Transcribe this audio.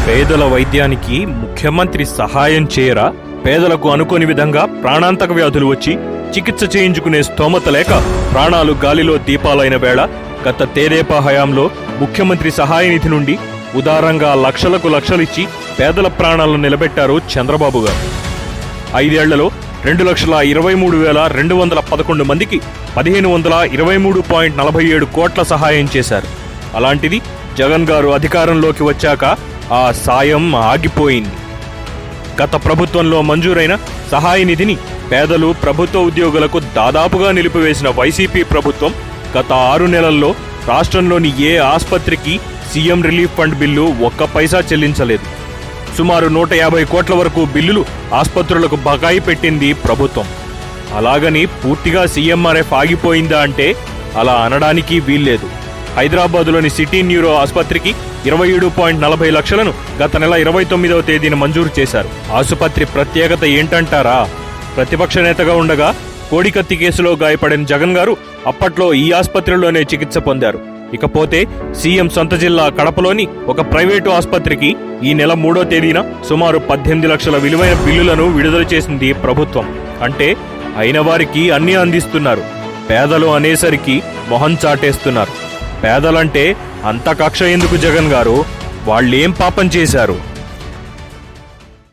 పేదల వైద్యానికి ముఖ్యమంత్రి సహాయం చేయరా? పేదలకు అనుకోని విధంగా ప్రాణాంతక వ్యాధులు వచ్చి చికిత్స చేయించుకునే స్తోమత లేక ప్రాణాలు గాలిలో దీపాలైన వేళ గత తెదేపా హయాంలో ముఖ్యమంత్రి సహాయ నిధి నుండి ఉదారంగా లక్షలకు లక్షలిచ్చి పేదల ప్రాణాలను నిలబెట్టారు చంద్రబాబు గారు. 5 ఏళ్లలో 2,23,211 మందికి 1,523.47 కోట్ల సహాయం చేశారు. అలాంటిది జగన్ గారు అధికారంలోకి వచ్చాక ఆ సాయం ఆగిపోయింది. గత ప్రభుత్వంలో మంజూరైన సహాయ నిధిని పేదలు, ప్రభుత్వ ఉద్యోగులకు దాదాపుగా నిలిపివేసిన వైసీపీ ప్రభుత్వం గత 6 నెలల్లో రాష్ట్రంలోని ఏ ఆస్పత్రికి సీఎం రిలీఫ్ ఫండ్ బిల్లు ఒక్క పైసా చెల్లించలేదు. సుమారు 150 కోట్ల వరకు బిల్లులు ఆస్పత్రులకు బకాయి పెట్టింది ప్రభుత్వం. అలాగని పూర్తిగా సీఎంఆర్ఎఫ్ ఆగిపోయిందా అంటే అలా అనడానికి వీల్లేదు. హైదరాబాదులోని సిటీ న్యూరో ఆసుపత్రికి 27.40 లక్షలను గత నెల 29వ తేదీన మంజూరు చేశారు. ఆసుపత్రి ప్రత్యేకత ఏంటంటారా? ప్రతిపక్ష నేతగా ఉండగా కోడికత్తి కేసులో గాయపడిన జగన్ గారు అప్పట్లో ఈ ఆసుపత్రిలోనే చికిత్స పొందారు. ఇకపోతే సీఎం సొంత జిల్లా కడపలోని ఒక ప్రైవేటు ఆసుపత్రికి ఈ నెల 3వ తేదీన సుమారు 18 లక్షల విలువైన బిల్లులను విడుదల చేసింది ప్రభుత్వం. అంటే అయిన వారికి అన్నీ అందిస్తున్నారు, పేదలు అనేసరికి మొహం చాటేస్తున్నారు. పేదలంటే అంత కక్ష ఎందుకు జగన్ గారు? వాళ్ళేం పాపం చేశారు?